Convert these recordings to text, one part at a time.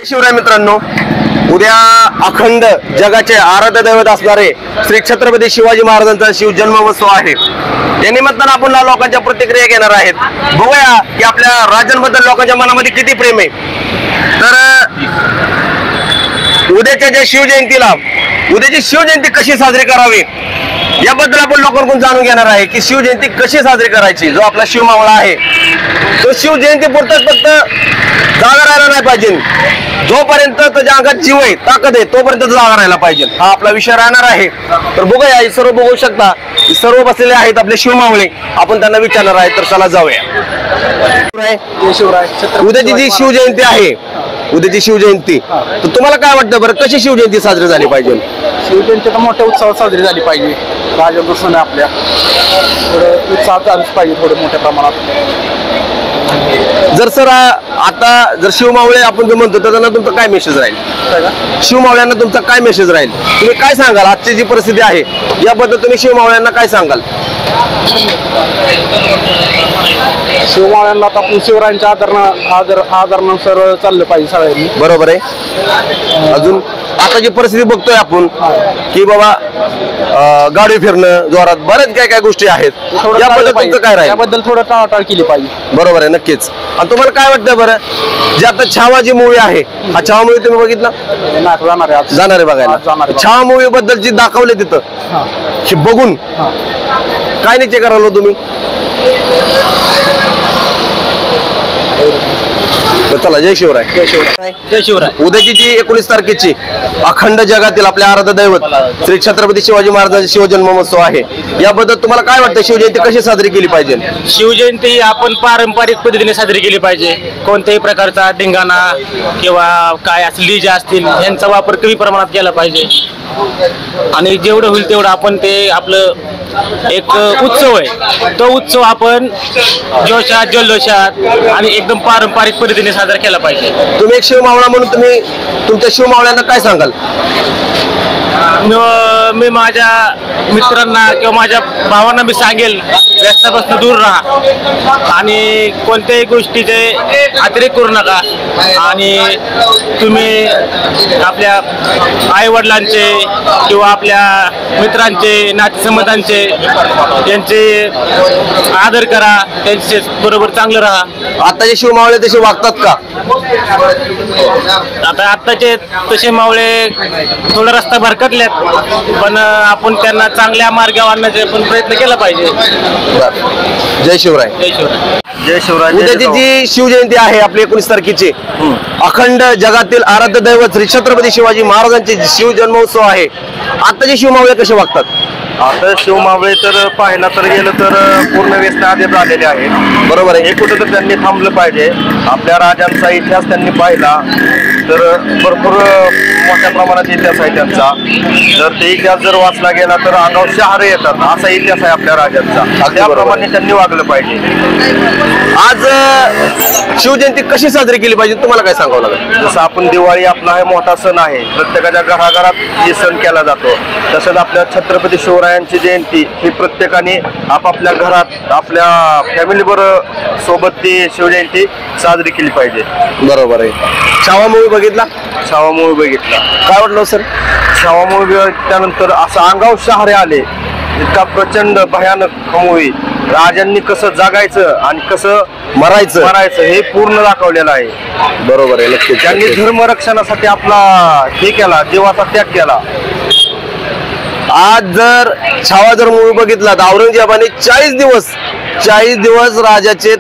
शिवराय मित्रांनो, उद्या अखंड जगाचे आराध्य दैवत असणारे श्री छत्रपती शिवाजी महाराजांचा शिव जन्मोत्सव आहे। या निमित्तानं आपण लोकांच्या प्रतिक्रिया घेणार आहेत। बघूया की आपल्या राजांबद्दल लोकांच्या मनामध्ये किती प्रेम आहे। तर उद्याच्या ज्या शिवजयंतीला उद्याची शिवजयंती कशी साजरी करावी याबद्दल आपण लोकांकडून जाणून घेणार आहे की शिवजयंती कशी साजरी करायची। जो आपला शिव मावळा आहे तो शिवजयंती पुरतच फक्त जागा राहायला नाही पाहिजे, जोपर्यंत त्याच्या अंगात जीव आहे, ताकद आहे, तोपर्यंत जागा राहायला पाहिजे, हा आपला विषय राहणार आहे। तर बघूया, हे सर्व बघू शकता, सर्व बसलेले आहेत आपले शिवमावळे, आपण त्यांना विचारणार आहे। तर चला जाऊया। उद्याची जी शिवजयंती आहे, उद्याची शिवजयंती, तर तुम्हाला काय वाटतं बरं, कशी शिवजयंती साजरी झाली पाहिजे? शिवजयंती तर मोठ्या उत्सवात साजरी झाली पाहिजे। राजाचा सण आपल्या थोडं उत्साह झालंच पाहिजे, थोडं मोठ्या प्रमाणात। जर सर आता जर शिवमावळे आपण जो म्हणतो त्याचा तुमचा काय मेसेज राहील? शिवमावळ्यांना तुमचा काय मेसेज राहील? तुम्ही काय सांगाल? आजची जी परिस्थिती आहे याबद्दल तुम्ही शिवमावळ्यांना काय सांगाल? शिवमावळ्यांना आपण शिवरायांच्या आदरानुसार चाललं पाहिजे सगळ्यांनी। बरोबर आहे। अजून आता जी परिस्थिती बघतोय आपण की बाबा गाडी फिरणं जोरात, बरेच काय गोष्टी आहेत, याबद्दल तुमचं काय राहील? याबद्दल थोडं टाळाटाळ केली पाहिजे। बरोबर आहे, नक्कीच। आणि तुम्हाला काय वाटतं बरं, जे आता छावा जी मूवी आहे, हा छावा मूवी तुम्ही बघितला? जाणार आहे बघायला। छावा मूवी बद्दल जी दाखवले तिथं बघून काय निश्चय कराल तुम्ही? चला, जय शिवराय। जय शिवराय। जय शिवराय। उद्याची जी 19 तारखेची अखंड जगातील आपल्या आराध्य दैवत श्री छत्रपती शिवाजी महाराजांचा शिवजन्मोत्सव आहे, याबद्दल तुम्हाला काय वाटतं? शिवजयंती कशी साजरी केली पाहिजे? शिवजयंती आपण पारंपरिक पद्धतीने साजरी केली पाहिजे। कोणत्याही प्रकारचा धिंगाणा किंवा काय असली जे असतील यांचा वापर कमी प्रमाणात केला पाहिजे, आणि जेवढं होईल तेवढं आपण ते आपलं एक उत्सव आहे, तो उत्सव आपण जोशात जल्लोषात आणि एकदम पारंपरिक पद्धतीने साजरा केला पाहिजे। तुम्ही एक शिवमावळा म्हणून तुम्ही तुमच्या शिवमावळ्यांना काय सांगाल? मी माझ्या मित्रांना किंवा माझ्या भावांना मी सांगेल, व्यसनापासून दूर राहा आणि कोणत्याही गोष्टीचे अतिरेक करू नका, आणि तुम्ही आपल्या आई वडिलांचे किंवा आपल्या मित्रांचे, नातेसंबंधांचे यांचे आदर करा, त्यांचे बरोबर चांगलं राहा। आताचे शिवमावळे तसे वागतात का? आताचे तसे मावळे थोडा रस्ता भरकटल्यात, पण आपण त्यांना चांगल्या मार्गावर आणण्याचा पण प्रयत्न केला पाहिजे। जय शिवराय। जय शिवराय। जय शिवराय। उद्याची जी शिवजयंती आहे आपली 19 तारखेची, अखंड जगातील आराध्य दैवत श्री छत्रपती शिवाजी महाराजांचे शिव जन्मोत्सव आहे, आताचे शिवमावळे कसे वागतात? आता शिवमावळे तर पाहायला तर गेलं तर पूर्ण व्यसनाधीन झालेले आहेत। बरोबर आहे। हे कुठं तर त्यांनी थांबलं पाहिजे। आपल्या राजांचा इतिहास त्यांनी पाहिला तर भरपूर मोठ्या प्रमाणात इतिहास आहे त्यांचा। जर ते इतिहास जर वाचला गेला तर अंगावर शहारे येतात, असा इतिहास आहे आपल्या राजांचा, त्याप्रमाणे त्यांनी वागलं पाहिजे। आज शिवजयंती कशी साजरी केली पाहिजे तुम्हाला काय सांगावं लागेल? जसं आपण दिवाळी आपला हा मोठा सण आहे, प्रत्येकाच्या घराघरात हे सण केला जातो, तसंच आपल्या छत्रपती शिवरायांची जयंती ही प्रत्येकाने आपापल्या घरात आपल्या फॅमिलीबरोबर सोबत ती शिवजयंती साजरी केली पाहिजे। बरोबर आहे। छावा मूवी बघितला? छावा मूवी बघितला। काय वाटलं सर? छावा मूवी त्यानंतर असं अंगावर शहारे आले, इतका प्रचंड भयानक मूवी, राजांनी कसं जगायचं आणि कसं मरायचं हे पूर्ण दाखवलेलं आहे। बरोबर आहे, नक्की। त्यांनी धर्मरक्षणासाठी आपला हे केला, जीवाचा त्याग केला। आज जर छावा जर मूवी बघितला तर औरंगजेबाने 40 दिवस राजाचे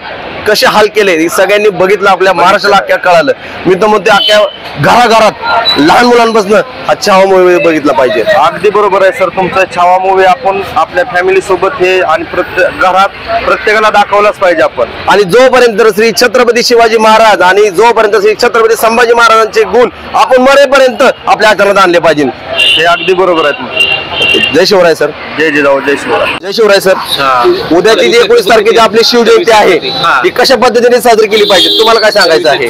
कसे हाल केले सगळ्यांनी बघितलं, आपल्या महाराष्ट्राला अख्ख्या कळालं। मी तर म्हणते अख्ख्या घराघरात लहान मुलांपासून हा छावा मूवी बघितला पाहिजे। अगदी बरोबर आहे सर तुमचं। छावा मूवी आपण आपल्या फॅमिली सोबत हे आणि प्रत्येक घरात प्रत्येकाला दाखवलाच पाहिजे आपण। आणि जोपर्यंत श्री छत्रपती शिवाजी महाराज आणि जोपर्यंत श्री छत्रपती संभाजी महाराजांचे गुण आपण मरेपर्यंत आपल्या आचरणात आणले पाहिजे। हे अगदी बरोबर आहे तुमचं। जय शिवराय सर. जय जिजाऊ जय शिवराय. जय शिवराय सर. उद्याची जी 19 तारखेची आपली शिवजयंती आहे ती कशा पद्धतीने साजरी केली पाहिजे तुम्हाला काय सांगायचं आहे?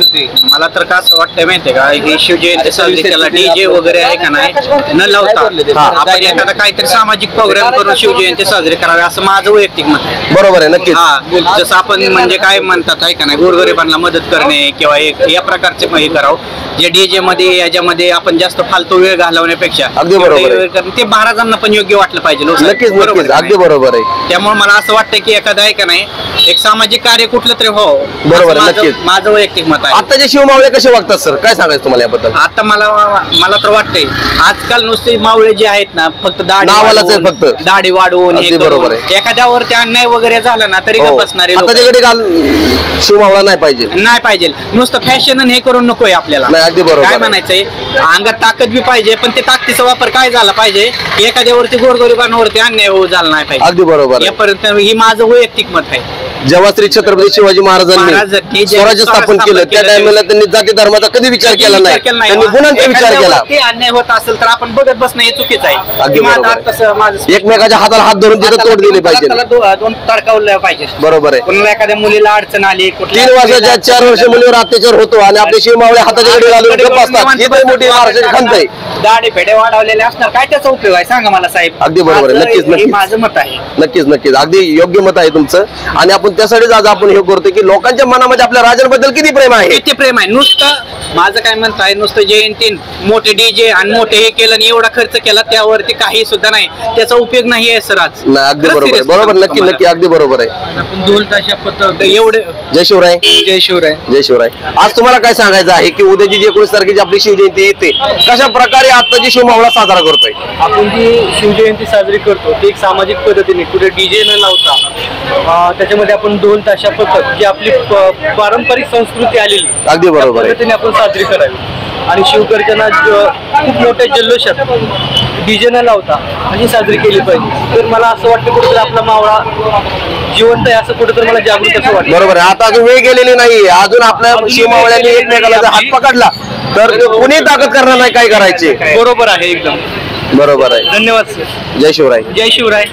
मला तर का असं वाटतंय माहितीये का, ही शिवजयंती साजरी केला डीजे वगैरे आहे का नाही न लावता आपण एखादा काहीतरी सामाजिक प्रोग्राम करून शिवजयंती साजरी करावी असं माझं वैयक्तिक मत आहे. बरोबर आहे. नक्कीच. हा, जसं आपण म्हणजे काय म्हणतात आहे का नाही, गोरगरिबांना मदत करणे किंवा या प्रकारचे हे करावं जे डीजे मध्ये याच्यामध्ये आपण जास्त फालतू वेळ घालवण्यापेक्षा अगदी बरोबर आहे. वेळ करणं, ते महाराजांना पण योग्य वाटलं पाहिजे. नक्कीच नक्कीच अगदी बरोबर आहे. त्यामुळे मला असं वाटतं की एखादा आहे का नाही एक सामाजिक कार्य कुठलं तरी हो. बरोबर आहे. नक्कीच माझं वैयक्तिक मत आहे. आताचे शिवमावळे कसे वागतात सर काय सांगायचं तुम्हाला याबद्दल? आता मला तर वाटतंय आजकाल नुसते मावळे जे आहेत ना फक्त नावालाच आहे फक्त. दाढी वाढवून अगदी बरोबर आहे. एखाद्यावरती अन्याय वगैरे झाला ना तरी हो. बसणारे लोक आता तिकडे शिवमावळा नाही पाहिजे. नाही पाहिजे. नुसतं फॅशन हे करून नकोय आपल्याला. नाही, अगदी बरोबर काय आहे. म्हणायचंय अंगात ताकद बी पाहिजे पण ते ताकदीचा वापर काय झाला पाहिजे एखाद्यावरती गोरगरिबांवरती अन्याय होऊ झाला नाही पाहिजे. अगदी बरोबर आहे. यापर्यंत ही माझं वैयक्तिक मत आहे. जेव्हा श्री छत्रपती शिवाजी महाराजांनी महाराजांनी जे स्वराज्य स्थापन केलं त्या टाइमला त्यांनी जाती धर्माचा कधी विचार केला नाही. त्यांनी गुणांचा विचार केला. एखाद्यावरती अन्याय होत असेल तर आपण बघत बसणं हे चुकीचं आहे. अगदी की माझं बरोबर हात कसं माझं एकमेकाच्या हाताला हात धरून तिथे तोड दिली पाहिजे. त्याला दोन तडकावलं पाहिजे. बरोबर आहे. कोणाला एखाद्या मुलीला अडचण आली 3 वर्षाच्या 4 वर्ष मुलीवर अत्याचार होतो आणि आपले शिवमावळे हाताच्या घडी घालून गप्प असतात. ही पण मोठी महाराष्ट्राची खंत आहे. दाढी फेडे वाढवलेले असणार काय त्याचा उपयोग आहे सांगा मला साहेब. अगदी बरोबर आहे. नक्कीच हे नक्कीच माझं मत आहे. नक्कीच नक्कीच अगदी योग्य मत आहे तुमचं. आणि आपण त्यासाठीच आज आपण हे करतो की लोकांच्या मनामध्ये आपल्या राजांबद्दल किती प्रेम आहे. किती प्रेम आहे. नुसतं माझं काय म्हणत आहे नुसतं जयंती मोठे डीजे आणि मोठे हे केलं आणि एवढा खर्च केला त्यावरती काही सुद्धा नाही त्याचा उपयोग नाही आहे सर आज. नाही अगदी बरोबर आहे. बरोबर नक्की नक्की अगदी बरोबर आहे. आपण ढोल ताशा पथक एवढे. जय शिवराय. जय शिवराय. जय शिवराय. आज तुम्हाला काय सांगायचं आहे की उद्याची जी 19 तारखेची आपली शिवजयंती येते कशा प्रकारे आताची शिवमावळा साजरा करतोय? आपण जी शिवजयंती साजरी करतो ती एक सामाजिक पद्धतीने कुठे डीजे न लावता त्याच्यामध्ये आपण ढोल ताशा पथक जी आपली पारंपरिक संस्कृती आलेली अगदी बरोबर आहे. पद्धतीने आपण साजरी करावी आणि शिवगर्जना खूप मोठ्या जल्लोषात डीजे न लावता अशी साजरी केली पाहिजे. तर मला असं वाटतं कुठेतरी आपला मावळा जिवंत आहे असं कुठेतरी मला जागृत असं वाटतं. बरोबर आहे. आता अजून वेळ गेलेली नाही. अजून आपल्या शिवमावळ्यांनी एकमेकाला जर हात पकडला तर कुणी ताकद करणार नाही काय करायचे. बरोबर आहे एकदम बरोबर आहे. धन्यवाद सर. जय शिवराय. जय शिवराय.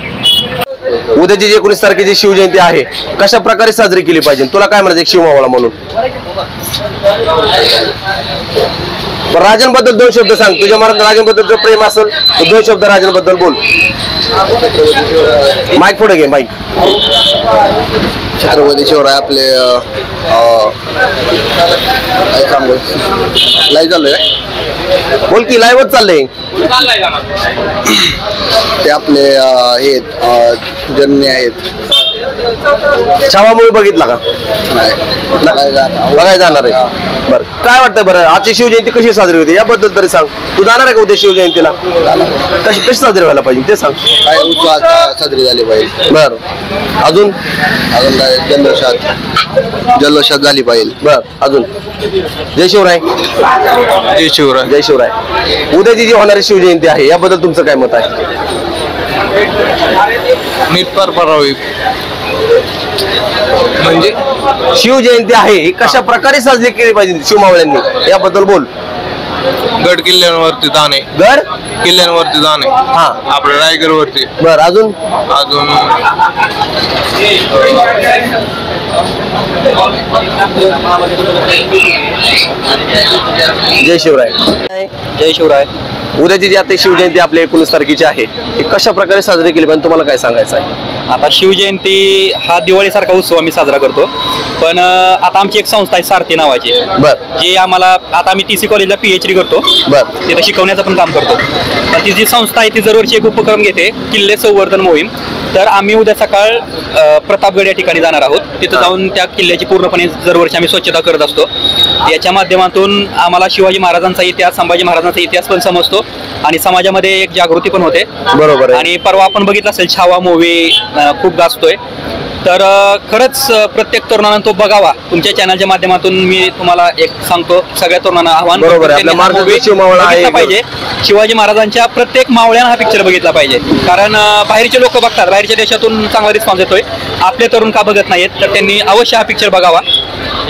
उद्याची जी 19 तारखेची शिवजयंती आहे कशा प्रकारे साजरी केली पाहिजे तुला काय म्हणायचं एक शिवमावळा म्हणून? राजांबद्दल 2 शब्द सांग. तुझ्या मनात राजांबद्दल जर प्रेम असेल तर 2 शब्द राजांबद्दल बोल. माईक पुढे घे. माईक. छत्रपती शिवराय आपले काय सांगू लाईव्ह चालू आहे बोल की लाईव्हच चाललंय. ते आपले हे जन्मे आहेत छावा मूवी बघितला का? बघायला जाणार आहे. बरं काय वाटतं बरं आजची शिवजयंती कशी साजरी होती याबद्दल तरी सांग. तू जाणार आहे का उद्या शिवजयंतीला? कशी साजरी व्हायला पाहिजे ते सांग. काय उत्सवात साजरी झाली पाहिजे. बरं अजून अजून काय जल्लोषात झाली पाहिजे. बरं अजून. जय शिवराय. जय शिवराय. जय शिवराय. उद्याची जी होणारी शिवजयंती आहे याबद्दल तुमचं काय मत आहे? नीट पार पडावी म्हणजे शिवजयंती आहे ही कशा प्रकारे साजरी केली पाहिजे शिवमावळ्यांनी याबद्दल बोल. गड किल्ल्यांवरती जाणे. गड किल्ल्यांवरती जाणे. हा आपल्या रायगडवरती. बरं अजून. अजून जय शिवराय. जय शिवराय. उद्याची जी आता शिवजयंती आपल्या 19 तारखेची आहे ही कशा प्रकारे साजरी केली पाहिजे तुम्हाला काय सांगायचं आहे? आता शिवजयंती हा दिवाळीसारखा उत्सव आम्ही साजरा करतो पण आता आमची एक संस्था आहे सारथी नावाची बर जी आम्हाला आता आम्ही TC कॉलेजला PhD करतो बर तिथे शिकवण्याचं पण काम करतो. तर ती जी संस्था आहे ती दरवर्षी एक उपक्रम घेते किल्ले संवर्धन मोहीम. तर आम्ही उद्या सकाळ प्रतापगड या ठिकाणी जाणार आहोत. तिथं जाऊन त्या किल्ल्याची पूर्णपणे दरवर्षी आम्ही स्वच्छता करत असतो. याच्या माध्यमातून आम्हाला शिवाजी महाराजांचा इतिहास संभाजी महाराजांचा इतिहास पण समजतो आणि समाजामध्ये एक जागृती पण होते. बरोबर आहे. आणि परवा आपण बघितलं असेल छावा मूवी खूप गाजतोय. तर खरंच प्रत्येक तरुणानं तो बघावा. तुमच्या चॅनलच्या माध्यमातून मी तुम्हाला एक सांगतो सगळ्या तरुणांना आव्हान बरोबर आहे. आपल्या महाराजांची मावळा आहे पाहिजे. शिवाजी महाराजांच्या प्रत्येक मावळ्यानं हा पिक्चर बघितला पाहिजे. कारण बाहेरचे लोक बघतात बाहेरच्या देशातून चांगला रिस्पॉन्स येतोय. आपले तरुण का बघत नाहीत तर त्यांनी अवश्य हा पिक्चर बघावा.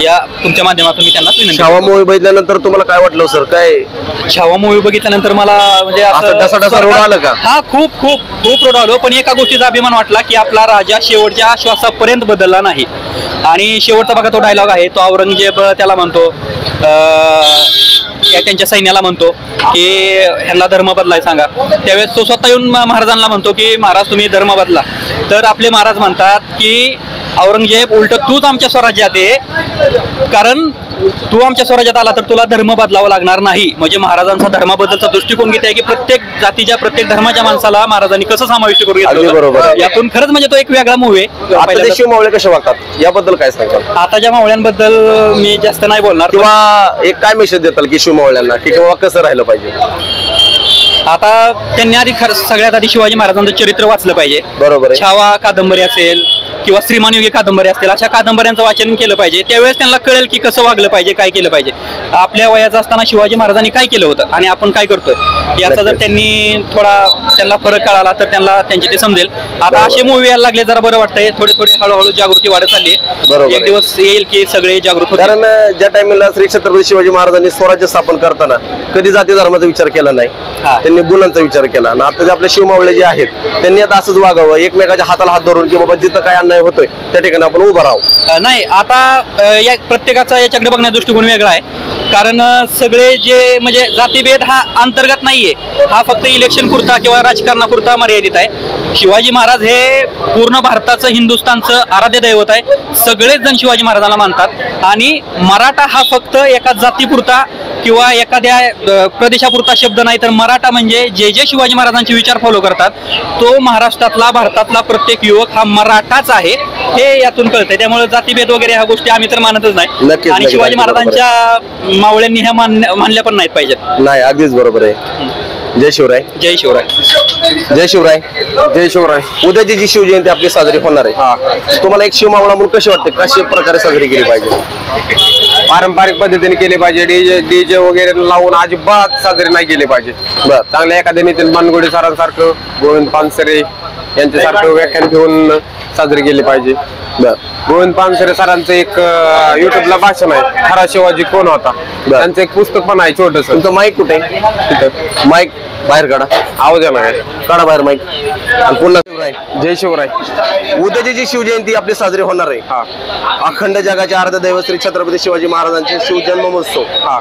या तुमच्या माध्यमातून मी त्यांना विनंती छावा करतो. मूवी बघितल्यानंतर तुम्हाला काय वाटलं सर? काय छावा मूवी बघितल्यानंतर मला म्हणजे असं ढसाढसा रोड आलं का? हा खूप खूप खूप रोड आलो, पण एका गोष्टीचा अभिमान वाटला की आपला राजा शेवटच्या श्वासापर्यंत बदलला नाही. आणि शेवटचा बघा तो डायलॉग आहे, तो औरंगजेब त्याला म्हणतो त्यांच्या सैन्याला म्हणतो की ह्यांना धर्म बदलाय सांगा. त्यावेळेस तो स्वतः येऊन महाराजांना म्हणतो की महाराज तुम्ही धर्म बदला. तर आपले महाराज म्हणतात की औरंगजेब उलट तूच आमच्या स्वराज्यात आहे, कारण तू आमच्या स्वराज्यात आला तर तुला धर्म बदलावा लागणार नाही. म्हणजे महाराजांचा धर्माबद्दलचा दृष्टिकोन घेत आहे की प्रत्येक जातीच्या प्रत्येक धर्माच्या माणसाला महाराजांनी कसं समाविष्ट करून अगदी घेतलं बरोबर होतं. आहे. यातून खरंच म्हणजे तो एक वेगळा मूवी आहे. आता ते पहिल्यांदा- शिव मावळे कसे वागतात याबद्दल काय सांगाल? आताच्या मावळ्यांबद्दल मी जास्त नाही बोलणार, किंवा एक काय मेसेज देताल की शिव मावळ्यांना की किंवा कसं राहिलं पाहिजे? आता त्यांनी आधी सगळ्यात आधी शिवाजी महाराजांचं चरित्र वाचलं पाहिजे. बरोबर आहे. छावा कादंबरी असेल किंवा श्रीमान योगी कादंबरी असतील, अशा कादंबऱ्यांचं वाचन केलं पाहिजे. त्यावेळेस त्यांना कळेल की कसं वागलं पाहिजे, काय केलं पाहिजे. आपल्या वयाचं असताना शिवाजी महाराजांनी काय केलं होतं आणि आपण काय करतोय याचा जर त्यांनी त्यांना फरक कळाला तर त्यांना त्यांचे ते समजेल. आता असे मूवी यायला लागले, जरा बरं वाटतंय. थोडी थोडी हळूहळू जागृती वाढत चालली बरोबर आहे. एक आहे. दिवस येईल की सगळे जागृत होतील. कारण ज्या टाइमला श्री छत्रपती शिवाजी महाराजांनी स्वराज्य स्थापन करताना कधी जाती धर्माचा विचार केला नाही, हा. त्यांनी गुणांचा विचार केला. आणि आता जे आपले शिव मावळे जे आहेत त्यांनी आता असंच वागावं, एकमेकाच्या हाताला हात धरून की बाबा जिथं काय अन्याय होतोय त्या ठिकाणी आपण उभं राहावं. नाही, आता या प्रत्येकाचा याच्याकडे बघण्याचा दृष्टिकोन वेगळा आहे. कारण सगळे जे म्हणजे जातीभेद हा अंतर्गत नाहीये, हा फक्त इलेक्शन पुरता किंवा राजकारणापुरता मर्यादित आहे. शिवाजी महाराज हे पूर्ण भारताचं हिंदुस्थानचं आराध्य दैवत आहे. सगळेच जण शिवाजी महाराजांना मानतात आणि मराठा हा फक्त एका जातीपुरता किंवा एखाद्या प्रदेशापुरता शब्द नाही, तर मराठा म्हणजे जे जे शिवाजी महाराजांचे विचार फॉलो करतात तो महाराष्ट्रातला भारतातला प्रत्येक युवक हा मराठाच आहे, हे यातून कळतंय. त्यामुळे जातीभेद वगैरे ह्या गोष्टी आम्ही तर मानतच नाही. नक्कीच, आणि नक्कीच, शिवाजी अगदी बरोबर महाराजांच्या मावळ्यांनी ह्या मानल्या पण नाहीत पाहिजेत. नाही, अगदीच बरोबर आहे. जय शिवराय. जय शिवराय. जय शिवराय. जय शिवराय. उद्याची जी शिवजयंती आपली साजरी होणार आहे, तुम्हाला एक शिव मावळा म्हणून कशी वाटते, कशा प्रकारे साजरी केली पाहिजे? पारंपरिक पद्धतीने केले पाहिजे. डीजे वगैरे लावून अजिबात साजरी नाही केली पाहिजे. बर. चांगल्या एखाद्या नितीन मानगुडे सरांसारखं, गोविंद पानसरे यांच्यासारखं व्याख्यान घेऊन साजरी केली पाहिजे. बर. गोविंद पानसरे सरांचं एक युट्यूबला भाषण आहे, खरा शिवाजी कोण होता. त्यांचं एक पुस्तक पण आहे छोटस. तुमचं माईक कुठे? तिथं माईक बाहेर काढा. आवाज येणार. काढा बाहेर माईक. आणि पुन्हा शिवराय. जय शिवराय. उद्याची जी शिवजयंती आपली साजरी होणार आहे, हा अखंड जगाचे अर्ध दैवत श्री छत्रपती शिवाजी महाराजांचे शिवजन्म महोत्सव, हा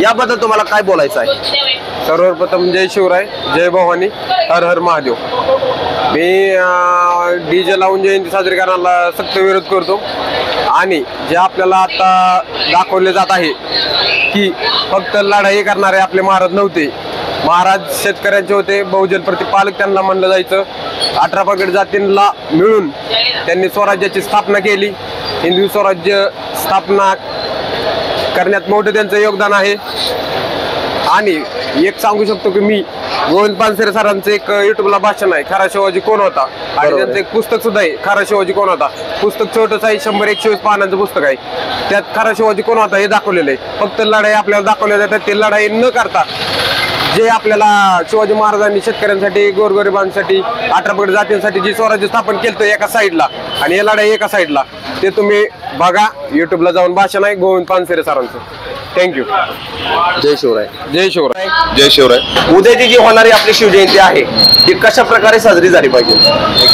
याबद्दल तुम्हाला काय बोलायचं आहे? सर्वप्रथम जय शिवराय, जय भवानी, हर हर महादेव. मी डीजे लावून जयंती साजरी करण्याला सक्त विरोध करतो. आणि जे आपल्याला आता दाखवले जात आहे की फक्त लढाई करणारे आपले महाराज नव्हते. महाराज शेतकऱ्यांचे होते, बहुजन प्रतिपालक त्यांना म्हणलं जायचं. 18 पगड जातींना मिळून त्यांनी स्वराज्याची स्थापना केली. हिंदवी स्वराज्य स्थापना करण्यात मोठं त्यांचं योगदान आहे. आणि एक सांगू शकतो की मी गोविंद पानसरे सरांचं एक युट्यूबला भाषण आहे, खरा शिवाजी कोण होता. आणि त्यांचं एक पुस्तक सुद्धा आहे, खरा शिवाजी कोण होता. पुस्तक छोटंच आहे, 100-120 पानांचं पुस्तक आहे. त्यात खरा शिवाजी कोण होता हे दाखवलेलं आहे. फक्त लढाई आपल्याला दाखवल्या जातात, ते लढाई न करता जे आपल्याला शिवाजी महाराजांनी शेतकऱ्यांसाठी, गोरगरिबांसाठी, 18 पगड जातींसाठी जी स्वराज्य स्थापन केलं एका साईडला आणि हे लढाई एका साईडला, ते तुम्ही बघा. युट्यूबला जाऊन भाषण आहे गोविंद पानसरे सरांचं. थँक्यू. जय शिवराय. जय शिवराय. जय शिवराय. उद्याची जी होणारी आपली शिवजयंती आहे ती कशा प्रकारे साजरी झाली पाहिजे?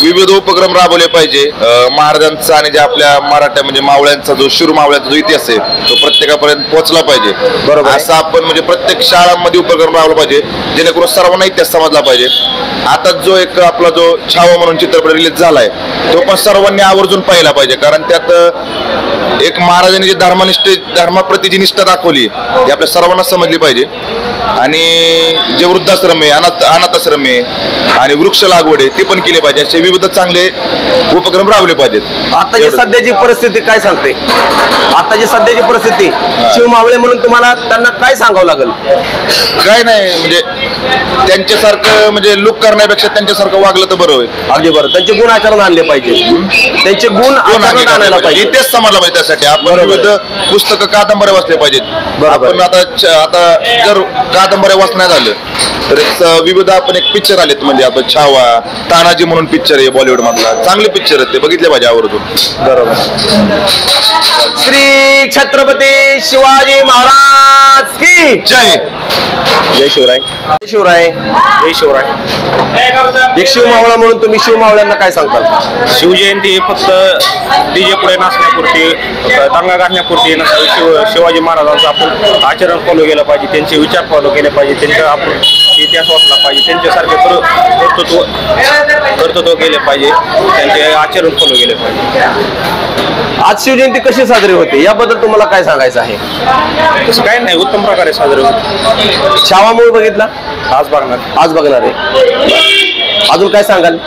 विविध उपक्रम राबवले पाहिजे. महाराजांचा आणि जे आपल्या मराठा म्हणजे मावळ्यांचा जो शिरू मावळ्यांचा जो इतिहास आहे तो प्रत्येकापर्यंत पोहोचला पाहिजे. बरोबर. असं आपण म्हणजे प्रत्येक शाळांमध्ये उपक्रम राबवला पाहिजे, जेणेकरून सर्वांना इतिहास समजला पाहिजे. आता जो एक आपला जो छावा म्हणून चित्रपट रिलीज झालाय तो पण सर्वांनी आवर्जून पाहिला पाहिजे. कारण त्यात एक महाराजांनी जी धर्माप्रती जी निष्ठा दाखवली ती आपल्या सर्वांना समजली पाहिजे. आणि जे वृद्धाश्रम आहे, अनाथाश्रम आहे आणि वृक्ष लागवड आहे ते पण केले पाहिजे. असे विविध चांगले उपक्रम राबवले पाहिजेत. आताची सध्याची परिस्थिती काय सांगते? आताची सध्याची परिस्थिती शिव मावळे म्हणून तुम्हाला त्यांना काय सांगावं लागेल? काय नाही, म्हणजे त्यांच्यासारखं म्हणजे लुक करण्यापेक्षा त्यांच्यासारखं वागलं तर बरं होईल. अगदी बरं. त्यांचे गुण आचरण आणले पाहिजे, त्यांचे गुण आचरण आणायला पाहिजे. इतिहास समजला पाहिजे. त्यासाठी आपण विविध पुस्तकं, कादंबऱ्या वाचल्या पाहिजेत. बरोबर. आपण आता जर कादंबऱ्या वाचण्यात आलं तर एक विविध आपण एक पिक्चर आलेत म्हणजे आपण छावा, तानाजी म्हणून पिक्चर आहे बॉलिवूड मधला, चांगले पिक्चर आहेत ते, बघितले पाहिजे आवर्जून. बरोबर. श्री छत्रपती शिवाजी महाराज की जय. जय शिवराय. जय शिवराय. जय शिवराय. एक शिवमावळा म्हणून तुम्ही शिवमावळ्यांना काय सांगताल? शिवजयंती ही फक्त डीजे पुढे नाचण्यापुरती, दंगा घालण्यापुरती नसतं. शिवाजी महाराजांचं आपण आचरण फॉलो केलं पाहिजे, त्यांचे विचार फॉलो केले पाहिजे, त्यांचा आपण इतिहास वाचला पाहिजे, त्यांच्यासारखे कर्तृत्व केले पाहिजे, त्यांचे आचरण फॉलो केले पाहिजे. आज शिवजयंती कशी साजरी होते याबद्दल तुम्हाला काय सांगायचं आहे? तसं काही नाही, उत्तम प्रकारे साजरे होते. छावा मूळ बघितला? आज बघणार. आज बघणार आहे. अजून काय सांगाल?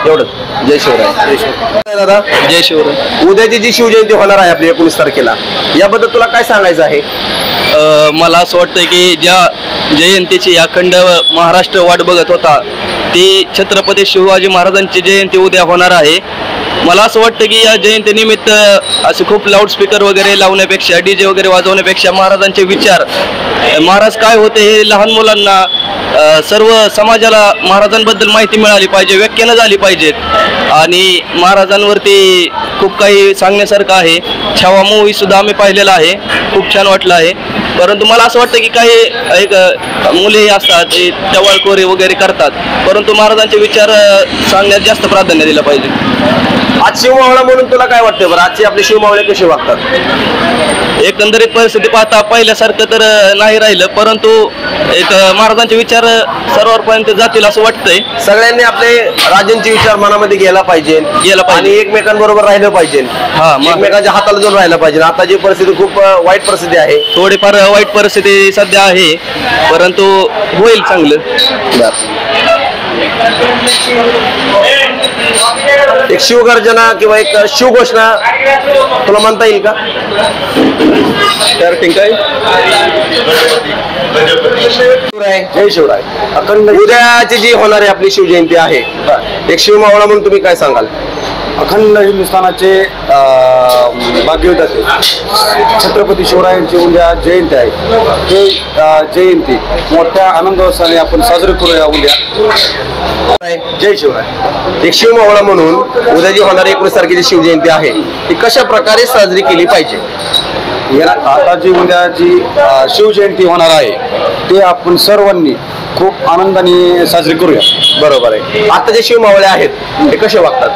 एवढं. जय शिवराय. जय शिवराय. दादा, जय शिवराय. उद्याची जी शिवजयंती होणार आहे आपली 19 तारखेला, याबद्दल तुला काय सांगायचं आहे? मला असं वाटतं की ज्या जयंतीची अखंड महाराष्ट्र वाट बघत होता ती छत्रपती शिवाजी महाराजांची जयंती उद्या होणार आहे. मला असं वाटतं की या जयंतीनिमित्त असे खूप लाऊडस्पीकर वगैरे लावण्यापेक्षा, डीजे वगैरे वाजवण्यापेक्षा महाराजांचे विचार, महाराज काय होते हे लहान मुलांना, सर्व समाजाला महाराजांबद्दल माहिती मिळाली पाहिजे, व्याख्यानं झाली पाहिजेत. आणि महाराजांवरती खूप काही सांगण्यासारखं आहे. छावा मूवी सुद्धा आम्ही पाहिलेला आहे, खूप छान वाटलं आहे. परंतु मला असं वाटतं की काही एक मुली असतात ते टवाळखोरी वगैरे करतात, परंतु महाराजांचे विचार सांगण्यात जास्त प्राधान्य दिलं पाहिजे. आज शिवमावळा म्हणून तुला काय वाटतं बरं? आजचे आपले शिवमावळे कसे वागतात? एकंदरीत परिस्थिती पाहता पहिल्यासारखं तर नाही राहिलं, परंतु एक महाराजांचे विचार सर्वांपर्यंत जातील असं वाटतंय. सगळ्यांनी आपले राजांचे विचार मनामध्ये गेला पाहिजे आणि एकमेकांबरोबर राहिलं पाहिजे, एकमेकांच्या हाताला जाऊन राहिलं पाहिजे. आता जी परिस्थिती खूप वाईट परिस्थिती आहे, थोडीफार वाईट परिस्थिती सध्या आहे, परंतु होईल चांगलं. एक शिवगर्जना किंवा एक शिवघोषणा तुला म्हणता येईल का? तर ठीक आहे. जय शिवराय. उद्याची जी होणारी आपली शिवजयंती आहे, एक शिवमावळा म्हणून तुम्ही काय सांगाल? अखंड हिंदुस्थानाचे भाग्यविधाते छत्रपती शिवरायांची उद्या जयंती आहे. हे जयंती मोठ्या आनंदोत्साहाने आपण साजरी करूया उद्या. जय शिवराय. एक शिवमावळा म्हणून उद्या जी होणारी 19 तारखेची शिवजयंती आहे ती कशा प्रकारे साजरी केली पाहिजे? आता जी उद्या जी शिवजयंती होणार आहे ते आपण सर्वांनी खूप आनंदाने साजरी करूया. बरोबर आहे. आता जे शिवमावळे आहेत ते कसे वागतात?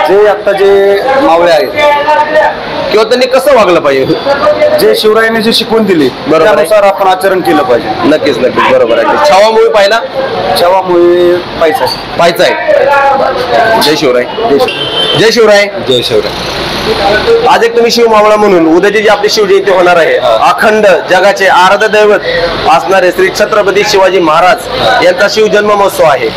जे आता जे मावळे आहेत किंवा त्यांनी कसं वागलं पाहिजे? जे शिवरायांनी जे शिकवून दिली त्यानुसार आपण आचरण केलं पाहिजे. नक्कीच नक्कीच बरोबर आहे. छावा मूवी पाहिला? छावामुळे पाहायचा आहे. जय शिवराय. जय शिवराय. जय शिवराय. आज एक तुम्ही शिवमावळा म्हणून उद्याची जी आपली शिवजयंती होणार आहे, अखंड जगाचे आराध्य दैवत असणारे श्री छत्रपती शिवाजी महाराज यांचा शिवजन्म महोत्सव आहे,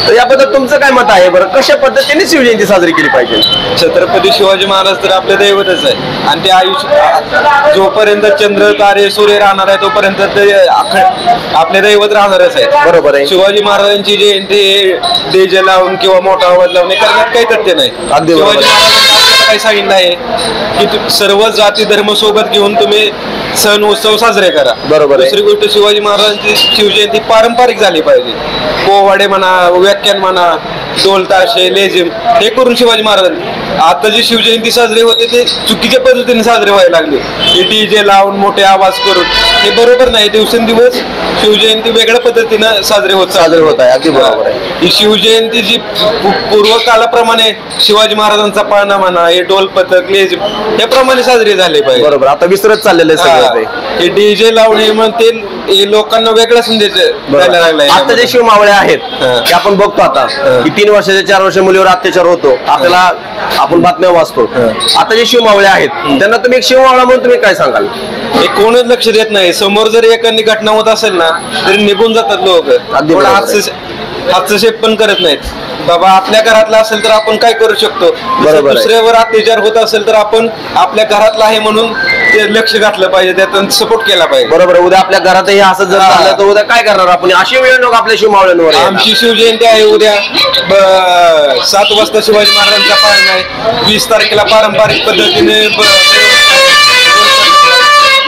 तर याबद्दल तुमचं काय मत आहे बरं? कशा पद्धतीने शिवजयंती साजरी केली पाहिजे? छत्रपती शिवाजी महाराज तर आपले दैवतच आहे आणि ते आयुष्य जोपर्यंत चंद्र तारे सूर्य राहणार आहे तोपर्यंत ते आपले दैवत राहणारच आहे. बरोबर आहे. शिवाजी महाराजांची जयंती डीजे लावून किंवा मोठा आवाज लावून करण्यात काही तथ्य नाही. अगदी बरोबर. शिवाजी महाराजांनी काय सांगितलं आहे की सर्व जाती धर्म सोबत घेऊन तुम्ही सण उत्सव साजरे करा. बरोबर आहे. दुसरी गोष्ट शिवाजी महाराजांची शिवजयंती पारंपरिक झाली पाहिजे. पोवाडे म्हणा, व्याख्यान म्हणा, ढोल ताशे लेझिम हे करून शिवाजी महाराजांनी आता जी शिवजयंती साजरी होते ते चुकीच्या पद्धतीने साजरे व्हायला लागले. हे डीजे लावून मोठे आवाज करून हे बरोबर नाही. दिवसेंदिवस शिवजयंती वेगळ्या पद्धतीनं साजरे होत आहे. अगदी बरोबर आहे. ही शिवजयंती जी पूर्वकालाप्रमाणे शिवाजी महाराजांचा पाळणा म्हणा, हे ढोल पथक लेझिम याप्रमाणे साजरे झाले पाहिजे. बरोबर. आता विसरत चाललेलं आहे सगळं. हे डीजे लावणे म्हणते हे लोकांना वेगळा संदेश द्यायला लागलाय. आता जे शिवमावळे आहेत ते आपण बघतो आता की 3 वर्षाच्या 4 वर्षाच्या मुलीवर अत्याचार होतो, आपल्याला आपण बातम्या वाचतो. आता जे शिवमावळे आहेत त्यांना तुम्ही एक शिवमावळा म्हणून तुम्ही काय सांगाल? हे कोणच लक्ष देत नाही. समोर जर एखादी घटना होत असेल ना तरी निघून जातात लोक. हस्तक्षेप पण करत नाहीत. बाबा आपल्या घरातला असेल तर आपण काय करू शकतो, दुसऱ्यावर अत्याचार होत असेल तर आपण आपल्या घरातला आहे म्हणून ते लक्ष घातलं पाहिजे, त्यातून सपोर्ट केला पाहिजे. बरोबर. उद्या आपल्या घरातही असं जर झालं तर उद्या काय करणार आपण? अशी वेळ नको आपल्या शिवमावळ्यांवर. आमची शिवजयंती आहे उद्या 7 वाजता शिवाजी महाराजांचा पाळणा आहे. 20 तारखेला पारंपरिक पद्धतीने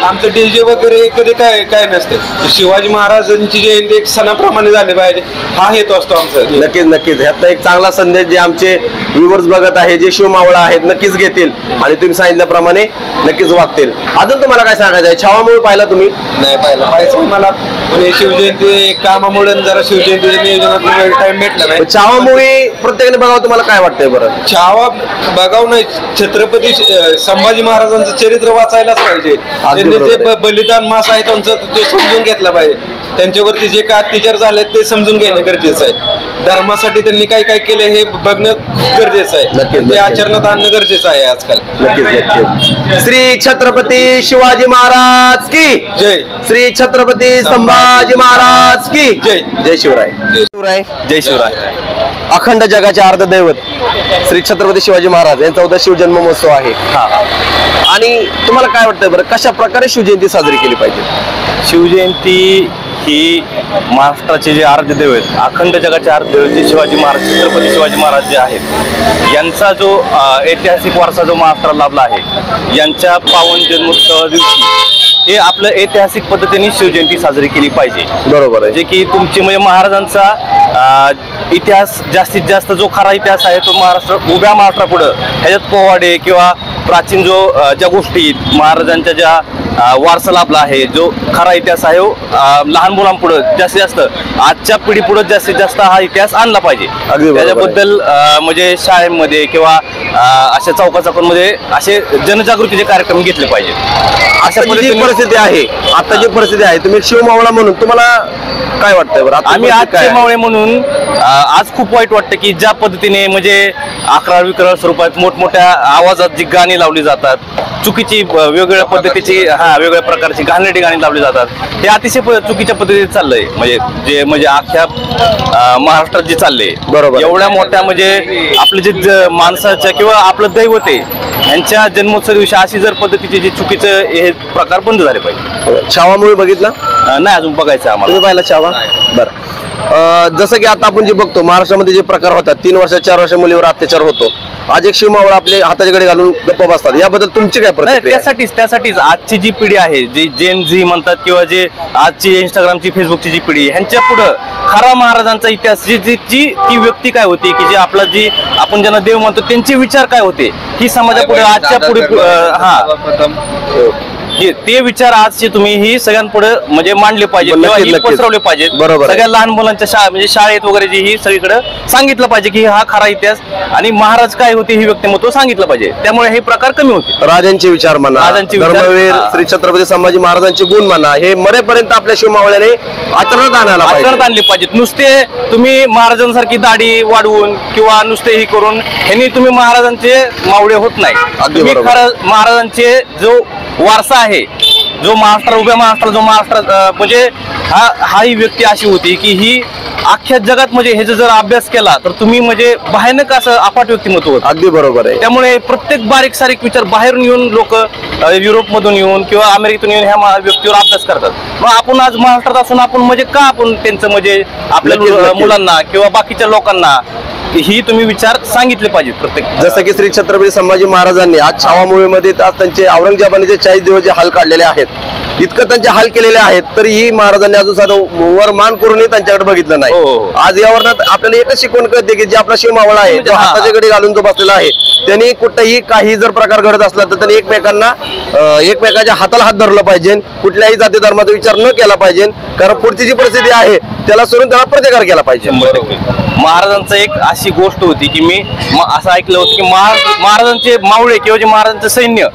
आमचं डीजे वगैरे कधी काय काय नसते. शिवाजी महाराजांची जयंती एक सणाप्रमाणे झाली पाहिजे हा हेतू असतो आमचा. नक्कीच नक्कीच ह्यात एक चांगला संदेश जे आमचे व्ह्युअर्स बघत आहे, जे शिवमावळा आहेत, नक्कीच घेतील आणि तुम्ही सांगितल्याप्रमाणे नक्कीच वागतील. अजून तुम्हाला काय सांगायचं आहे? छावा मूवी पाहिला तुम्ही? नाही पाहिजे मला म्हणजे शिवजयंती कामामुळे जरा शिवजयंतीच्या नियोजनात टाइम भेटला नाही. छावा मूवी प्रत्येकाने बघावं, तुम्हाला काय वाटतंय बरं? छावा बघावं नाही, छत्रपती संभाजी महाराजांचं चरित्र वाचायलाच पाहिजे. त्यांनी जे बलिदान मास आहे त्यांचं ते समजून घेतलं पाहिजे. त्यांच्यावरती जे काय अत्याचार झाले ते समजून घेणं गरजेचं आहे. धर्मासाठी त्यांनी काय काय केलं हे बघणं गरजेचं आहे. ते आचरणात आणणं गरजेचं आहे आजकाल. नक्कीच. श्री छत्रपती शिवाजी महाराज की जय. श्री छत्रपती संभाजी महाराज की जय. जय शिवराय. जय शिवराय. जय शिवराय. अखंड जगाचे अर्धदैवत श्री छत्रपती शिवाजी महाराज यांचा उद्या शिवजन्म महोत्सव आहे. आणि तुम्हाला काय वाटतंय बरं, कशा प्रकारे शिवजयंती साजरी केली पाहिजे? शिवजयंती ही महाराष्ट्राचे जे अर्धदैवत, अखंड जगाचे अर्धदैवत जे शिवाजी महाराज, छत्रपती शिवाजी महाराज जे आहेत, यांचा जो ऐतिहासिक वारसा जो महाराष्ट्राला लाभला आहे, यांच्या पावन जन्मोत्सवा दिवशी हे आपलं ऐतिहासिक पद्धतीने शिवजयंती साजरी केली पाहिजे. बरोबर आहे. जे की तुमचे म्हणजे महाराजांचा इतिहास, जास्तीत जास्त जो खरा इतिहास आहे तो उभ्या महाराष्ट्रापुढं ह्याच्यात पोवाडे किंवा प्राचीन ज्या गोष्टी महाराजांच्या ज्या वारसा लाभला आहे, जो खरा इतिहास आहे लहान मुलांपुढं जास्तीत जास्त आजच्या पिढीपुढं जास्तीत जास्त हा इतिहास आणला पाहिजे. त्याच्याबद्दल म्हणजे शाळेमध्ये किंवा अशा चौकाचौकांमध्ये असे जनजागृतीचे कार्यक्रम घेतले पाहिजे. अशा परिस्थिती आहे, आता जी परिस्थिती आहे, तुम्ही शिवमावळा म्हणून तुम्हाला काय वाटतंय बरं? आम्ही आज शिवमावळे म्हणून आज खूप वाईट वाटतं की ज्या पद्धतीने म्हणजे अकराळ विकराळ स्वरूपात मोठमोठ्या आवाजात जी गाणी लावली जातात, चुकीची वेगवेगळ्या पद्धतीची वेगवेगळ्या प्रकारची घाणेरडी गाणी लावली जातात, हे अतिशय चुकीच्या पद्धतीने चाललंय. म्हणजे अख्ख्या महाराष्ट्रात जे चाललंय, बरोबर, एवढ्या मोठ्या म्हणजे आपले जे माणसाच्या किंवा आपलं दैवत आहे यांच्या जन्मोत्सव दिवशी अशी जर पद्धतीचे जे चुकीचं हे प्रकार बंद झाले पाहिजे. छावा मूवी बघितला? नाही अजून बघायचं आम्हाला. तुम्ही पाहिला छावा? बरं. जसं की आता आपण जे बघतो महाराष्ट्रामध्ये जे प्रकार होतात, 3 वर्ष 4 वर्ष मुलीवर अत्याचार होतो, आज एक शिवमावळा आपले हाताच्या कडे घालून गप्पा बसतात, याबद्दल तुमची काय प्रतिक्रिया? त्यासाठीच आजची जी पिढी आहे, जी जेन झी म्हणतात किंवा जे आजची इंस्टाग्रामची फेसबुकची जी पिढी, ह्यांच्या पुढं खरा महाराजांचा इतिहास, जी ती व्यक्ती काय होती, की जे आपला जी आपण ज्यांना देव म्हणतो त्यांचे विचार काय होते, ही समाजापुढे आजच्या पुढे ते विचार आजचे तुम्ही ही सगळ्यांपुढे म्हणजे मांडले पाहिजे किंवा ही पसरवले पाहिजेत. बरोबर. सगळ्या लहान मुलांच्या म्हणजे शाळेत वगैरे जी ही सगळीकडे सांगितलं पाहिजे की हा खरा इतिहास आणि महाराज काय होते ही व्यक्तिमत्व सांगितलं पाहिजे. त्यामुळे हे प्रकार कमी होते. राजांचे विचार म्हणा, धर्मवीर श्री छत्रपती संभाजी महाराजांचे गुण म्हणा, हे मरेपर्यंत आपल्या शिवमावळ्याने आचरणात आणले पाहिजेत. नुसते तुम्ही महाराजांसारखी दाढी वाढवून किंवा नुसते ही करून ह्यांनी तुम्ही महाराजांचे मावळे होत नाही. तुम्ही खरं महाराजांचे जो वारसा आहे, जो उभ्या महाराष्ट्रात जो महाराष्ट्रात म्हणजे हा ही व्यक्ती अशी होती की ही अख्ख्या जगात म्हणजे ह्याचा जर अभ्यास केला तर तुम्ही म्हणजे भयानक असं अफाट व्यक्तिमत्व होतं. अगदी बरोबर आहे. त्यामुळे प्रत्येक बारीक सारीक विचार बाहेरून येऊन लोक युरोपमधून येऊन किंवा अमेरिकेतून येऊन ह्या व्यक्तीवर अभ्यास करतात. मग आपण आज महाराष्ट्रात असून आपण म्हणजे का आपण त्यांचं म्हणजे आपल्या मुलांना किंवा बाकीच्या लोकांना ही तुम्ही विचार सांगितले पाहिजेत प्रत्येक. जसं की श्री छत्रपती संभाजी महाराजांनी आज छावा मूवीमध्ये त्यांचे औरंगजेबाने जे 40 दिवस जे हाल काढलेले आहेत, इतकं त्यांचे हाल केलेले आहेत, तरी ही महाराजांनी अजून साधं वर मान करूनही त्यांच्याकडे बघितलं नाही. आज या वर्णात आपल्याला एकच शिकवण कळते की जे आपला शिवमावळा आहे, जो हाताच्या कडे घालून जो बसलेला आहे, त्यांनी कुठेही काही जर प्रकार घडत असला तर त्यांनी एकमेकांच्या हाताला हात धरला पाहिजे, कुठल्याही जाती धर्माचा विचार न केला पाहिजे, कारण पुढची जी परिस्थिती आहे त्याला सोडून त्याला प्रतिकार केला पाहिजे. महाराजांचं एक अशी गोष्ट होती की मी असं ऐकलं होतं की महाराजांचे मावळे किंवा जे महाराजांचं सैन्य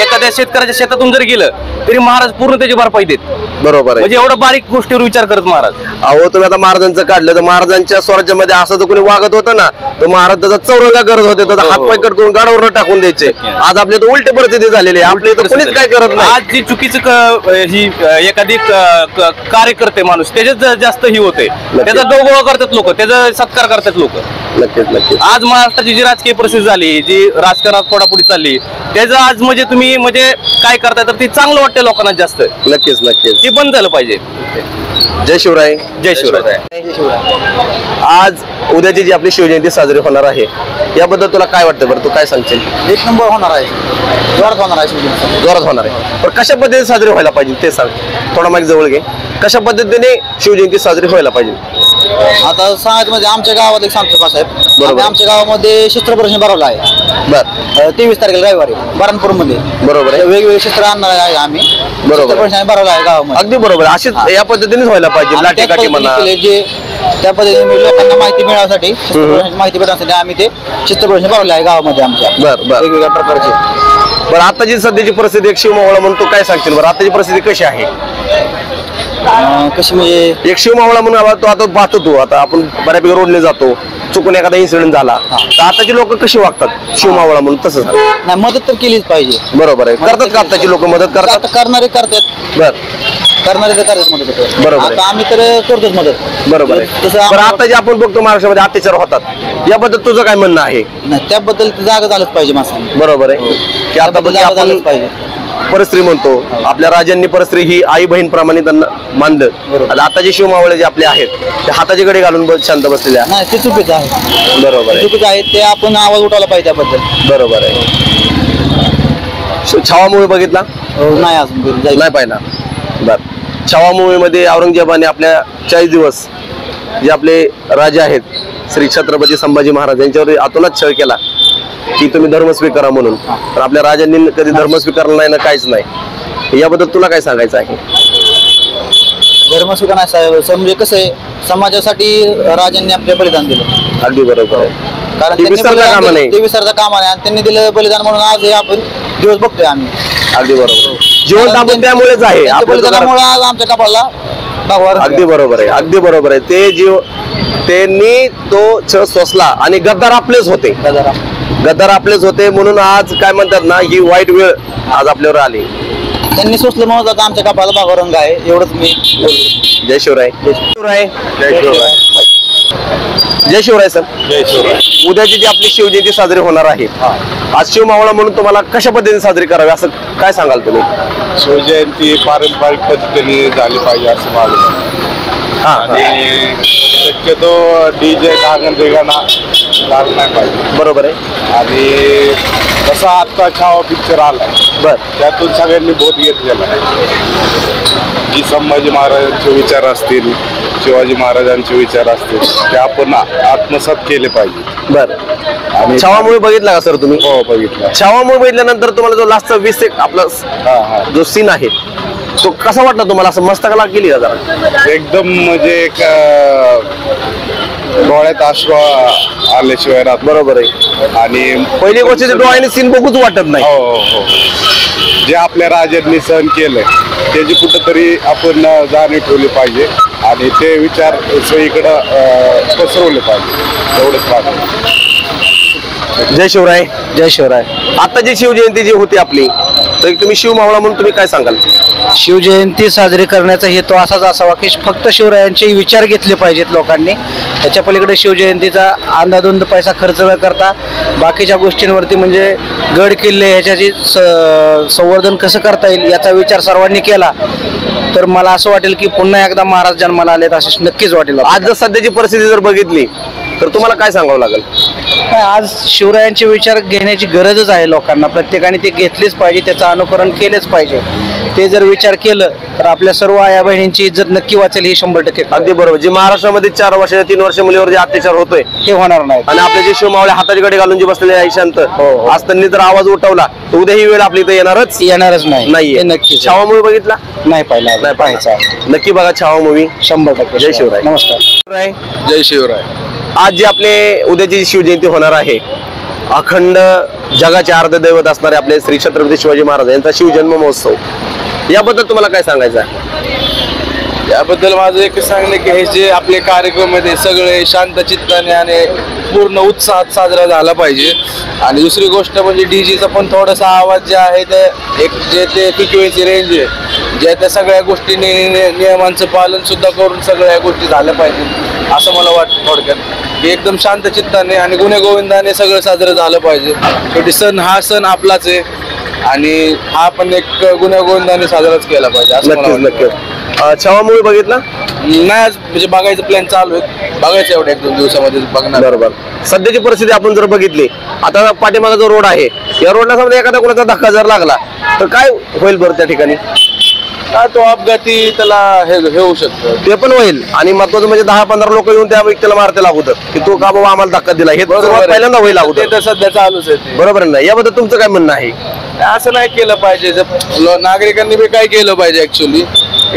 एखाद्या शेतकऱ्याच्या शेतातून जर गेलं तरी महाराज पूर्ण त्याची भरपाई देत. बरोबर आहे. म्हणजे एवढं बारीक गोष्टीवर विचार करत महाराज. अहो तुम्ही आता महाराजांचं काढलं तर महाराजांच्या स्वराज्यामध्ये असं जर कोणी वागत होतं ना तर महाराज त्याचा चौरंगा करत होते, त्याचा हातपाय कट करून गाडावर टाकून द्यायचे. आज आपल्या तर उलटी परिस्थिती झालेली आहे, आपल्या इथं कोणीच काय करत नाही. आज जी चुकीचं ही एखादी कार्य करते माणूस त्याच्यात जास्त ही होते, त्याचा डोगोळा करतात लोक, त्याचा सत्कार करतात लोक. नक्कीच. आज महाराष्ट्राची जी राजकीय परिस्थिती झाली, जी राजकारणात फोडाफोडी चालली, त्याचं आज म्हणजे तुम्ही म्हणजे काय करताय तर ती चांगलं वाटतं लोकांना जास्त. नक्कीच ते बंद झालं पाहिजे. जय शिवराय. जय शिवराय. आज उद्याची जी आपली शिवजयंती साजरी होणार आहे याबद्दल तुला काय वाटतं बरं, तू काय सांगशील? एक नंबर होणार आहे, जोरात होणार आहे शिवजयंती. जोरात होणार आहे, पण कशा पद्धतीने साजरी व्हायला पाहिजे ते सांग. थोडा मागे जवळ घे. कशा पद्धतीने शिवजयंती साजरी व्हायला पाहिजे? आता सांगायचं म्हणजे आमच्या गावात एक सांगतो साहेब, बरोबर. आमच्या गावामध्ये शस्त्र प्रदर्शन भरवलं आहे. बर 23 तारखेला रविवारी बरणपूरमध्ये. बरोबर आहे. वेगवेगळे शस्त्र आणणार आहे आम्ही. बरोबर. शस्त्र प्रदर्शन भरवलं आहे गावामध्ये. अगदी बरोबर. अशीच या पद्धतीनेच व्हायला पाहिजे. आणि लाठी त्याच काठी पद्धतीने म्हणा. केले जे त्या पद्धतीने लोकांना माहिती मिळवण्यासाठी शस्त्र प्रदर्शनाची माहिती मिळवण्यासाठी आम्ही ते शस्त्र प्रदर्शन भरवलं आहे गावामध्ये आमच्या. बर बर. वेगवेगळ्या प्रकारचे. बरं आताची सध्याची परिस्थिती एक शिवमावळा म्हणून तू काय सांगशील बरं, आताची परिस्थिती कशी आहे? कशी म्हणजे एक शिवमावळा म्हणून तो आता पाहतो, तू आता आपण बऱ्यापैकी रोडले जातो, चुकून एखादा इन्सिडेंट झाला तर आताची लोक कशी वागतात शिवमावळा म्हणून तसं झालं. नाही, मदत तर केलीच पाहिजे. बरोबर आहे. करतात का आताची लोक मदत करतात? आता करणारे करतात, बर करणारे तर करतात मदत. बरोबर आहे. आता आम्ही तर करतोच मदत. बरोबर आहे. तसं बरं आम्हाला- आता जे आपण बघतो महाराष्ट्रामध्ये अत्याचार होतात याबद्दल तुझं काय म्हणणं आहे? नाही, त्याबद्दल जागा झालंच पाहिजे माणसाने. बरोबर आहे की आता त्याबद्दल बघ जागा आपण झालंच पाहिजे. परस्त्री म्हणतो, आपल्या राजांनी परस्त्री ही आई बहीण प्रमाणे त्यांना मानलं. बरोबर. आणि आता जे शिवमावळे जे आपले आहेत ते हाताची कडे घालून शांत बसलेले आहेत. नाही, ते चुकीचं आहे. बरोबर ते आहे. चुकीचं आहे, ते आपण आवाज उठवला पाहिजे त्याबद्दल. बरोबर आहे. छावा मूवी बघितला? नाही अजून जायचं. नाही पाहिला. बर. छावा मूवी मध्ये औरंगजेबाने आपल्या 40 दिवस जे आपले राजे आहेत श्री छत्रपती संभाजी महाराज यांच्यावर अतोनात छळ केला की तुम्ही धर्म स्वीकारा म्हणून, पण आपल्या राजांनी कधी धर्म स्वीकारला नाही ना काहीच नाही. याबद्दल तुला काय सांगायचं आहे? धर्म स्वीकार साहेब म्हणजे कसं आहे, समाजासाठी राजांनी आपले बलिदान दिलं. अगदी बरोबर आहे. कारण ते त्यांनी विसरता बलिदान कामा दिलं, नये. ते विसरता कामा नाही. आणि त्यांनी दिलं बलिदान म्हणून आज हे आपण दिवस बघतोय आम्ही. अगदी बरोबर. जिवंत आपण त्यामुळेच आहे. त्यांच्या आपल्या बलिदानामुळे आज आमच्या कपाळाला भगवा रंग अगदी बरोबर आहे. अगदी बरोबर आहे. त्यांनी तो छळ सोसला आणि गद्दार आपलेच होते. जरा. गद्दार आपलेच होते म्हणून आज काय म्हणतात ना, ही वाईट वेळ आज आपल्यावर आली. त्यांनी सोचलं म्हणून आता आमच्या कपाळाला भगवा रंग आहे. एवढंच मी बोलतो. जय शिवराय. जय शिवराय. जय शिवराय. जय शिवराय सर. जय शिवराय. उद्याची जी आपली शिवजयंती साजरी होणार आहे, आज शिवमावळा म्हणून तुम्हाला कशा पद्धतीने साजरी करावी असं काय सांगाल तुम्ही? शिवजयंती पारंपरिक पद्धतीने झाली पाहिजे असं माझं म्हणणं. हा आणि शक्यतो डीजे गाणं बिगाणं झालं नाही पाहिजे. बरोबर आहे. आणि तसा आत्ता छावा पिक्चर आला, बर त्यातून सगळ्यांनी बोध घेतलेला आहे. जी संभाजी महाराजांचे विचार असतील, शिवाजी महाराजांचे विचार असतील, ते आपण आत्मसात केले पाहिजे. बर. आणि छावा मूवी बघितला का सर तुम्ही? हो बघितलं. छावा मूवी बघितल्यानंतर तुम्हाला जो लास्टचा 20 एक आपला हा हा जो सीन आहे तो कसा वाटला तुम्हाला? असं मस्तकाला केली का जरा? एकदम म्हणजे एक डोळ्यात अश्रू आल्याशिवाय राहत. बरोबर आहे. आणि पहिली गोष्ट ते डोळ्याने सीन बघूच वाटत नाही. हो हो हो. जे आपल्या राजांनी सहन केलंय त्याची कुठंतरी आपण जाणीव ठेवली पाहिजे आणि ते विचार सगळीकडं पसरवले पाहिजे. एवढंच पाहिजे. जय शिवराय. जय शिवराय. आता जी शिवजयंती जी होती आपली, तर तुम्ही शिवमावळा म्हणून तुम्ही काय सांगाल? शिवजयंती साजरी करण्याचा हेतू असाच असावा की फक्त शिवरायांचे विचार घेतले पाहिजेत लोकांनी. त्याच्या पलीकडे शिवजयंतीचा अंदाधुंद पैसा खर्च न करता बाकीच्या गोष्टींवरती म्हणजे गड किल्ले ह्याच्याची संवर्धन कसं करता येईल याचा विचार सर्वांनी केला तर मला असं वाटेल की पुन्हा एकदा महाराज जन्माला आलेत असं नक्कीच वाटेल. आज जर सध्याची परिस्थिती जर बघितली तर तुम्हाला काय सांगावं लागेल? आज शिवरायांचे विचार घेण्याची गरजच आहे लोकांना. प्रत्येकाने ते घेतलेच पाहिजे, त्याचं अनुकरण केलेच पाहिजे. ते जर विचार केलं तर आपल्या सर्व आया बहिणींची इज्जत नक्की वाचेल ही 100% अगदी बरोबर. जे महाराष्ट्रामध्ये 4 वर्ष 3 वर्ष मुलीवर जे अत्याचार होतोय हे होणार नाही. आणि आपले जे शिवमावळे हाताची कडे घालून जे बसलेले आहे शांत, आज त्यांनी जर आवाज उठवला तर उद्या ही वेळ आपली इथे येणारच येणारच नाही. नाहीये. हे नक्कीच. छावा मूवी बघितला? नाही पाहिला. नाही पाहायचा. नक्की बघा छावा मूवी. 100%. जय शिवराय. नमस्कार. शिवराय. जय शिवराय. आज जे आपले उद्याची शिवजयंती होणार आहे, अखंड जगाचे अर्ध दैवत असणारे आपले श्री छत्रपती शिवाजी महाराज यांचा शिवजन्म महोत्सव, याबद्दल तुम्हाला काय सांगायचं आहे? याबद्दल माझं एक सांगणं की हे जे आपले कार्यक्रम आहे ते सगळे शांत चित्ताने आणि पूर्ण उत्साहात साजरा झाला पाहिजे. आणि दुसरी गोष्ट म्हणजे डीजेचा पण थोडासा आवाज जे आहे ते एक जे ते फ्रिक्वेन्सी रेंज आहे, ज्या त्या सगळ्या गोष्टी नियमांचं पालन सुद्धा करून सगळ्या गोष्टी झाल्या पाहिजेत असं मला वाटतं. थोडक्यात की एकदम शांत चित्ताने आणि गुण्यागोविंदाने सगळं साजरं झालं पाहिजे. शेवटी सण हा सण आपलाच आहे आणि हा पण एक गुण्यागोविंदाने साजराच केला पाहिजे असं मला नक्कीच वाटतं. नक्कीच. छावा मूवी बघितला? नाही आज म्हणजे बघायचं प्लॅन चालू आहे, बघायचं एवढ्या 1-2 दिवसामध्ये बघणार. बरोबर. सध्याची परिस्थिती आपण जर बघितली, आता पाठीमागा जो रोड आहे, या रोडला समजा एखादा कोणाचा धक्का जर लागला तर काय होईल बरं त्या ठिकाणी? हा, तो अपघाती त्याला हे होऊ शकतं. ते पण होईल आणि महत्वाचं म्हणजे 10-15 लोक येऊन त्या व्यक्तीला मारते अगोदर की तू का बाबा आम्हाला धक्का दिला, हे सुरुवात पहिल्यांदा होईल ते अगोदर. तर सध्या चालूच आहे ते. बरोबर ना? याबद्दल तुमचं काय म्हणणं आहे? असं नाही केलं पाहिजे. नागरिकांनी बी काय केलं पाहिजे ऍक्च्युली,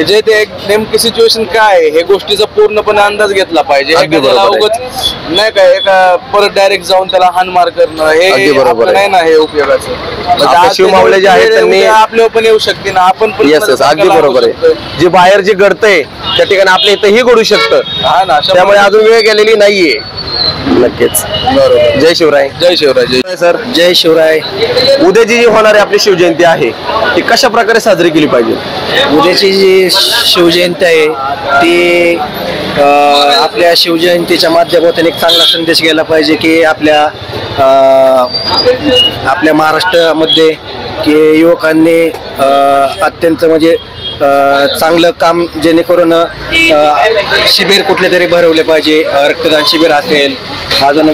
जे ते एक नेमकी सिच्युएशन काय आहे हे गोष्टीचा पूर्णपणे अंदाज घेतला पाहिजे. अगदी एखाद्याला बरोबर उगाच नाही काय एका परत डायरेक्ट जाऊन त्याला हानमार करणं अगदी हे बरोबर आपलं आहे. नाही ना हे उपयोगाचं. म्हणजे आपले आज शिवमावळे जे आहेत त्यांनी- आपल्यावर पण येऊ शकते ना, आपण पण येस येस, अगदी बरोबर आहे. जे बाहेर जे घडतंय त्या ठिकाणी आपल्या इथंही घडू शकतं, हा ना. त्यामुळे अजून वेळ गेलेली नाहीये. नक्कीच. बरोबर. जय शिवराय. जय शिवराय. जय सर, जय शिवराय. उद्याची जी होणारी आपली शिवजयंती आहे ती कशा प्रकारे साजरी केली पाहिजे? उद्याची जी शिवजयंती आहे ती आपल्या शिवजयंतीच्या माध्यमातून एक चांगला संदेश गेला पाहिजे की आपल्या महाराष्ट्रामध्ये की युवकांनी अत्यंत म्हणजे चांगलं काम जेणेकरून शिबिर कुठले तरी भरवले पाहिजे. रक्तदान शिबिर असेल, अजून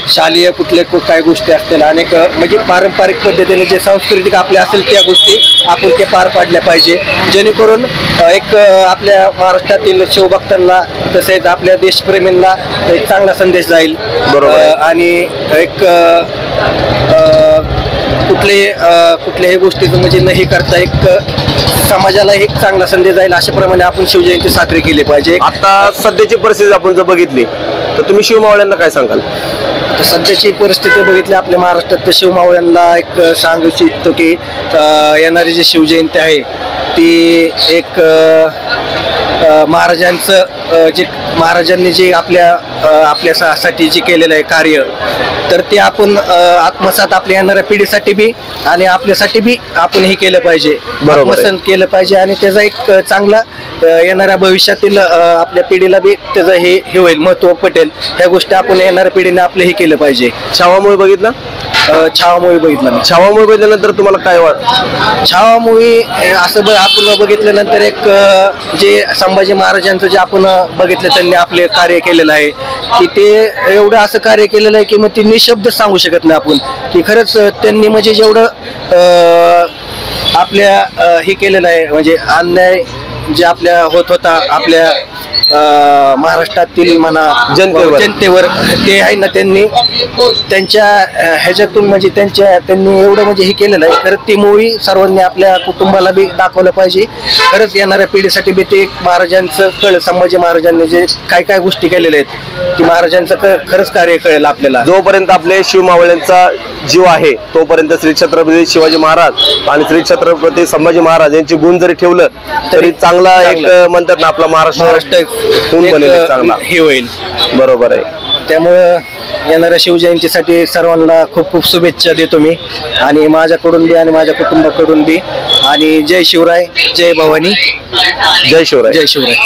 शालेय कुठले काय गोष्टी असतील, अनेक म्हणजे पारंपरिक पद्धतीने जे सांस्कृतिक आपल्या असेल त्या गोष्टी आपण ते पार पाडल्या पाहिजे, जेणेकरून एक आपल्या महाराष्ट्रातील शिवभक्तांना तसेच आपल्या देशप्रेमींना एक चांगला संदेश जाईल. बरोबर. आणि एक कुठल्याही गोष्टीचं म्हणजे नाही करता एक समाजाला एक चांगला संदेश जाईल अशाप्रमाणे आपण शिवजयंती साजरी केली पाहिजे. आता सध्याची परिस्थिती आपण जर बघितली तर तुम्ही शिवमावळ्यांना काय सांगाल? तर सध्याची परिस्थिती बघितली आपल्या महाराष्ट्रात तर शिवमावळ्यांना एक सांगू इच्छितो की येणारी जी शिवजयंती आहे ती एक महाराजांनी जे आपल्यासाठी जे केलेलं आहे कार्य, तर ते आपण आत्मसात आपल्या येणाऱ्या पिढीसाठी बी आणि आपल्यासाठी बी आपण हे केलं पाहिजे, आत्मसात केलं पाहिजे. आणि त्याचा एक चांगला येणाऱ्या भविष्यातील आपल्या पिढीला बी त्याचं हे होईल, महत्व पटेल. ह्या गोष्टी आपण येणाऱ्या पिढीने आपलं हे केलं पाहिजे. छावा मूवी बघितला? छावा मूवी बघितला मी. छावा मूवी बघितल्यानंतर तुम्हाला काय छावा मूवी असं आपण बघितल्यानंतर एक जे संभाजी महाराजांचं जे आपण बघितलं त्यांनी आपले कार्य केलेलं आहे की ते एवढं असं कार्य केलेलं आहे की मग ते निशब्द सांगू शकत नाही आपण की खरंच त्यांनी म्हणजे जेवढं आपल्या हे केलेलं आहे म्हणजे अन्याय जे आपल्या होत होता आपल्या महाराष्ट्रातील म्हणा जनतेवर ते आहे ना, त्यांनी त्यांच्या ह्याच्यातून म्हणजे त्यांनी एवढं म्हणजे हे केलेलं आहे. तर ती मूवी सर्वांनी आपल्या कुटुंबाला बी दाखवलं पाहिजे. खरंच येणाऱ्या पिढीसाठी बी ते महाराजांचं कळेल, संभाजी महाराजांनी जे काय काय गोष्टी केलेल्या आहेत की महाराजांचं खरंच कार्य कळेल आपल्याला. जोपर्यंत आपले शिवमावळ्यांचा जीव आहे तोपर्यंत श्री छत्रपती शिवाजी महाराज आणि श्री छत्रपती संभाजी महाराज यांची गुण जरी ठेवलं तरी चांगला एक म्हणतात ना आपला महाराष्ट्र चांगला हे होईल. बरोबर आहे. त्यामुळं येणाऱ्या शिवजयंतीसाठी सर्वांना खूप खूप शुभेच्छा देतो मी, आणि माझ्याकडून बी आणि माझ्या कुटुंबाकडून बी. आणि जय शिवराय, जय भवानी, जय शिवराय. जय शिवराय.